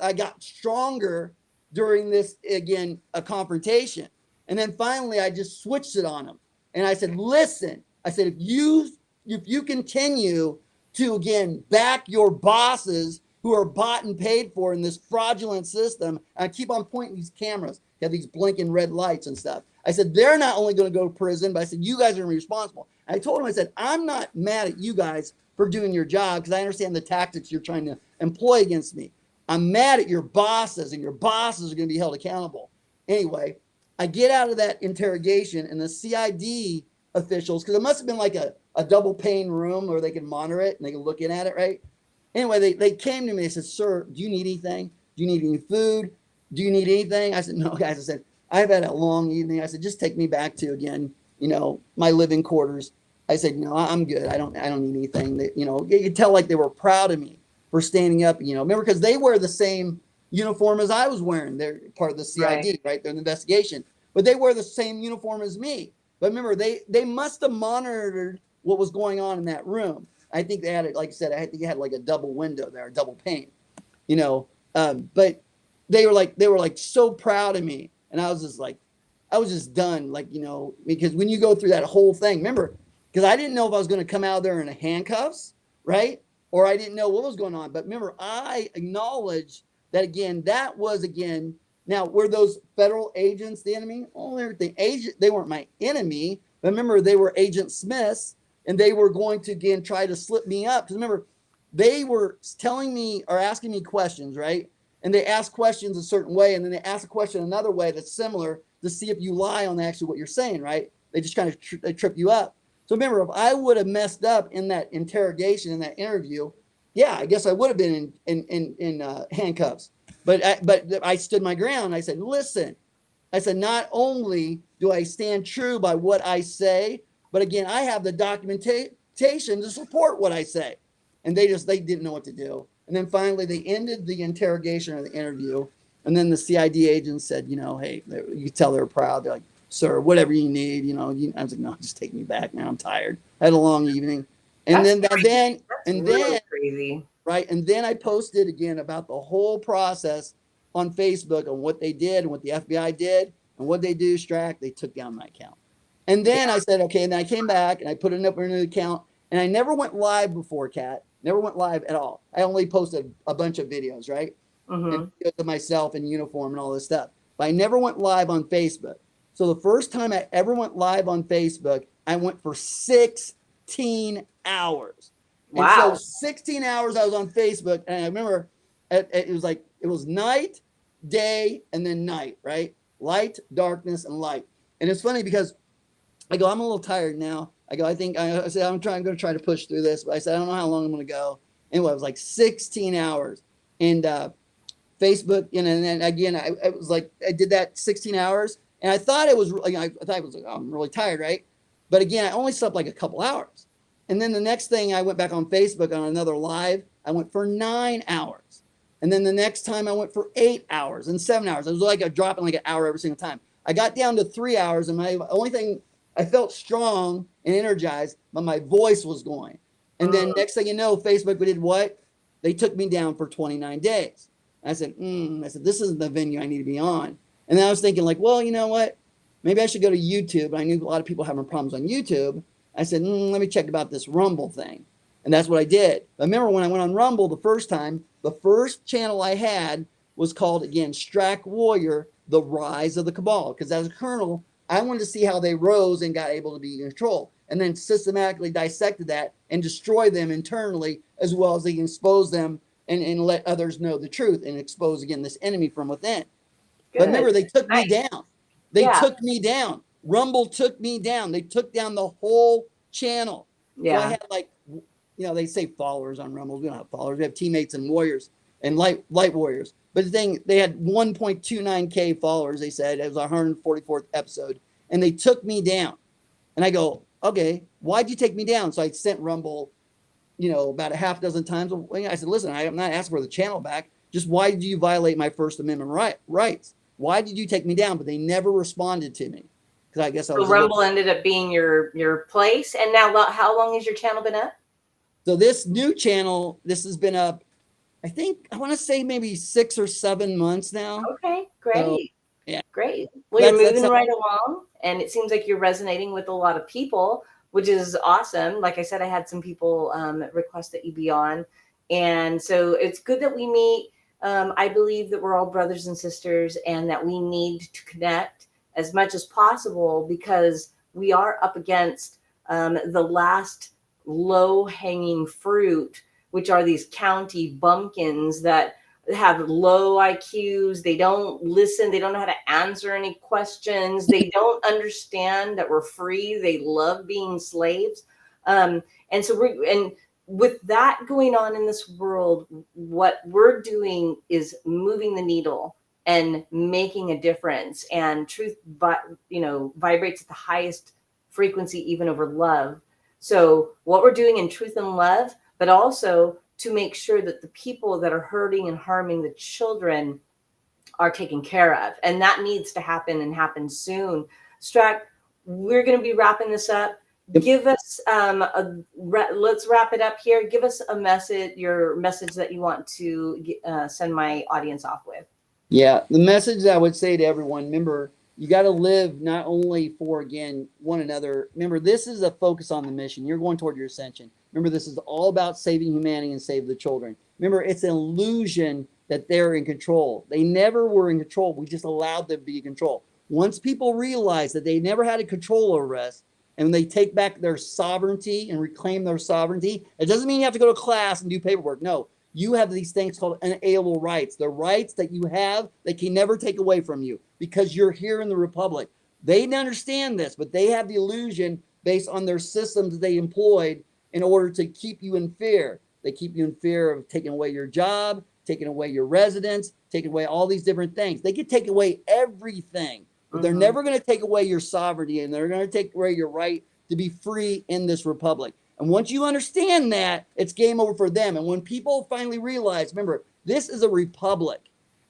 I got stronger during this, again, a confrontation. And then finally, I just switched it on them. And I said, "Listen," I said, if you continue to, again, back your bosses who are bought and paid for in this fraudulent system. And I keep on pointing these cameras, they have these blinking red lights and stuff. I said, they're not only going to go to prison, but I said, you guys are going to be responsible. And I told him, I said, I'm not mad at you guys for doing your job because I understand the tactics you're trying to employ against me. I'm mad at your bosses, and your bosses are going to be held accountable. Anyway, I get out of that interrogation, and the CID officials, because it must have been like a double pane room where they can monitor it and they can look in at it, right? Anyway, they came to me. They said, sir, do you need anything? Do you need any food? Do you need anything? I said, no, guys. I said, I've had a long evening. I said, just take me back to, again, my living quarters. I said, no, I'm good. I don't need anything. You could tell like they were proud of me for standing up, remember, because they wear the same uniform as I was wearing. They're part of the CID, right? They're in the investigation, but they wear the same uniform as me. But remember, they must have monitored what was going on in that room. I think they had it, like I said, I think they had like a double window there, a double pane, but they were like so proud of me. And I was just done, because when you go through that whole thing, remember, because I didn't know if I was going to come out there in handcuffs, right? Or I didn't know what was going on. But remember, I acknowledged that now were those federal agents the enemy? Oh, they weren't my enemy. But remember, they were Agent Smiths, and they were going to, again, try to slip me up. Because remember, they were telling me or asking me questions, right? And they ask questions a certain way, and then they ask a question another way that's similar to see if you lie on actually what you're saying, right? They just kind of they trip you up. So remember, if I would have messed up in that interrogation, in that interview, yeah, I guess I would have been in handcuffs. But I stood my ground. I said, listen, I said, not only do I stand true by what I say, but again, I have the documentation to support what I say. And they didn't know what to do. And then finally, they ended the interrogation or the interview. And then the CID agent said, hey, you could tell they were proud. They're like, sir, whatever you need, I was like, no, just take me back now. I'm tired. I had a long evening. And That's crazy. Right. And then I posted again about the whole process on Facebook on what they did and what the FBI did and what they do, Strac. They took down my account. And then I said, okay. And then I came back and I put it up in an account, and I never went live before, Kat. Never went live at all. I only posted a bunch of videos, right? Mm-hmm. And videos of myself in uniform and all this stuff. But I never went live on Facebook. So the first time I ever went live on Facebook, I went for 16 hours. Wow. And so 16 hours I was on Facebook. And I remember it was night, day, and then night, right? Light, darkness, and light. And it's funny because I go, I'm a little tired now. I said, I'm going to try to push through this. But I said, I don't know how long I'm going to go. Anyway, it was like 16 hours. And Facebook, and then again, I was like, I did that 16 hours. And I thought it was like, oh, I'm really tired, right? But again, I only slept like a couple hours. And then the next thing, I went back on Facebook on another live. I went for 9 hours. And then the next time I went for 8 hours and 7 hours. It was like a drop in like an hour every single time. I got down to 3 hours, and my only thing, I felt strong and energized, but my voice was going. And then next thing you know, Facebook did what? They took me down for 29 days. I said, this isn't the venue I need to be on. And then I was thinking like, well, you know what? Maybe I should go to YouTube. I knew a lot of people having problems on YouTube. I said, let me check about this Rumble thing. And that's what I did. I remember when I went on Rumble the first time, the first channel I had was called, again, Stra Warrior, The Rise of the Cabal. Because as a colonel, I wanted to see how they rose and got able to be in control, and then systematically dissected that and destroy them internally, as well as they can expose them and let others know the truth and expose, again, this enemy from within. Good. But remember, they took me down. They took me down. Rumble took me down. They took down the whole channel. Yeah. So I had like, they say followers on Rumble. We don't have followers. We have teammates and warriors and light warriors. But the thing, they had 1.29K followers, they said. It was our 144th episode. And they took me down. And I go, okay, why'd you take me down? So I sent Rumble, about a half dozen times. I said, listen, I'm not asking for the channel back. Just why did you violate my First Amendment rights? Why did you take me down? But they never responded to me. Because I guess I was. So Rumble ended up being your place. And now how long has your channel been up? So this new channel, this has been up, I want to say maybe 6 or 7 months now. Okay, great. So, yeah. Great. Well, you're moving right along, and it seems like you're resonating with a lot of people, which is awesome. Like I said, I had some people request that you be on, And so it's good that we meet. I believe that we're all brothers and sisters, and that we need to connect as much as possible, because we are up against the last low-hanging fruit, which are these county bumpkins that have low IQs. They don't listen. They don't know how to answer any questions. They don't understand that we're free. They love being slaves. And so with that going on in this world, what we're doing is moving the needle and making a difference. And truth, vibrates at the highest frequency, even over love. So what we're doing in truth and love, but also to make sure that the people that are hurting and harming the children are taken care of. And that needs to happen, and happen soon. Strac, we're going to be wrapping this up. Yep. Give us let's wrap it up here. Give us a message, your message that you want to send my audience off with. Yeah, the message that I would say to everyone, remember, you got to live not only for, again, one another. Remember, this is a focus on the mission. You're going toward your ascension. Remember, this is all about saving humanity and save the children. Remember, it's an illusion that they're in control. They never were in control. We just allowed them to be in control. Once people realize that they never had a control over us, and they take back their sovereignty and reclaim their sovereignty, it doesn't mean you have to go to class and do paperwork. No, you have these things called unalienable rights. The rights that you have, they can never take away from you, because you're here in the Republic. They didn't understand this, but they have the illusion based on their systems that they employed in order to keep you in fear. They keep you in fear of taking away your job, taking away your residence, taking away all these different things. They could take away everything, but they're never going to take away your sovereignty, and they're going to take away your right to be free in this Republic. And once you understand that, it's game over for them. And when people finally realize, remember, this is a republic,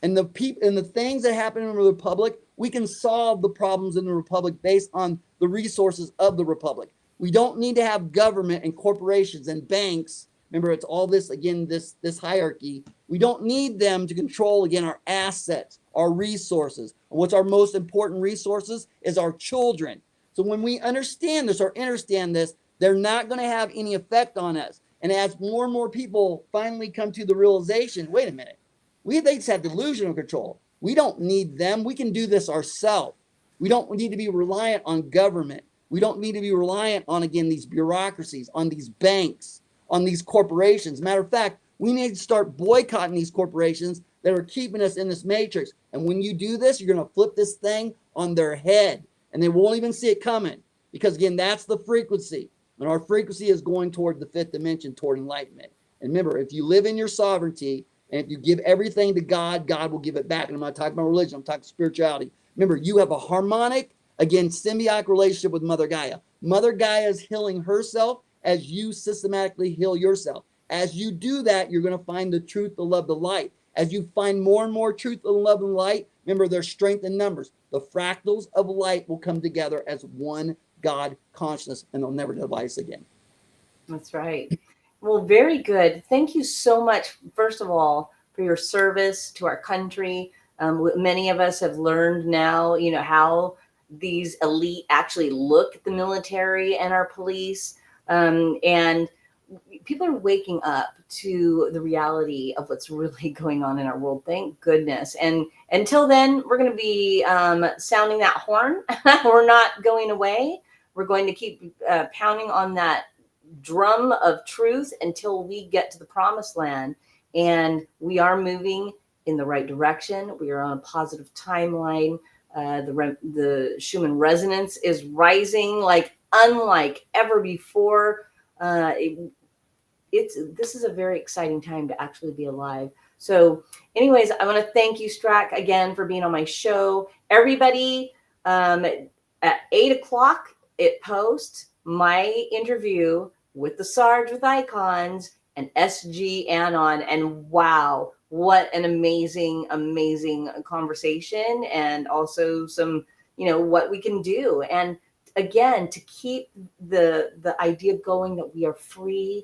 and the people and the things that happen in the republic, we can solve the problems in the republic based on the resources of the republic. We don't need to have government and corporations and banks. Remember, it's all this, again, this hierarchy. We don't need them to control, again, our assets, our resources. And what's our most important resources is our children. So when we understand this or understand this, they're not going to have any effect on us. And as more and more people finally come to the realization, wait a minute, they just have delusional control. We don't need them. We can do this ourselves. We don't need to be reliant on government. We don't need to be reliant on, again, these bureaucracies, on these banks, on these corporations. Matter of fact, we need to start boycotting these corporations that are keeping us in this matrix. And when you do this, you're going to flip this thing on their head, and they won't even see it coming, because, again, that's the frequency. And our frequency is going toward the fifth dimension, toward enlightenment. And remember, if you live in your sovereignty, and if you give everything to God, God will give it back. And I'm not talking about religion, I'm talking spirituality. Remember, you have a harmonic, again, symbiotic relationship with Mother Gaia. Mother Gaia is healing herself as you systematically heal yourself. As you do that, you're going to find the truth, the love, the light. As you find more and more truth, the love, and light, remember, there's strength in numbers. The fractals of light will come together as one God consciousness, and they'll never divide us again. That's right. Well, very good. Thank you so much, first of all, for your service to our country. Many of us have learned now, how these elite actually look at the military and our police. And people are waking up to the reality of what's really going on in our world. Thank goodness. And until then, we're going to be sounding that horn. We're not going away. We're going to keep pounding on that drum of truth until we get to the promised land. And we are moving in the right direction. We are on a positive timeline. The Schumann resonance is rising like unlike ever before. This is a very exciting time to actually be alive. So anyways, I want to thank you, Strac, again for being on my show. Everybody, at 8:00 it posts my interview with the Sarge with Icons and SG Anon. And wow, what an amazing conversation, and also some, what we can do. And again, to keep the idea going that we are free,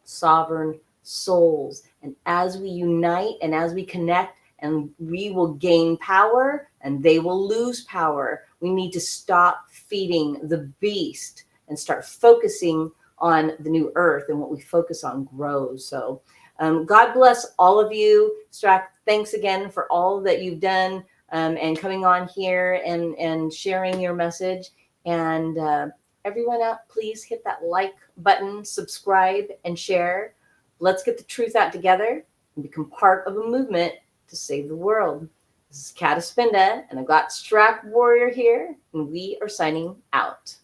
sovereign souls. And as we unite and as we connect, and we will gain power and they will lose power. We need to stop feeding the beast and start focusing on the new earth, and what we focus on grows. So God bless all of you. Strac, thanks again for all that you've done and coming on here and sharing your message. And everyone out, please hit that like button, subscribe, and share. Let's get the truth out together and become part of a movement to save the world. This is Kat Espinda, and I've got Stra Warrior here, and we are signing out.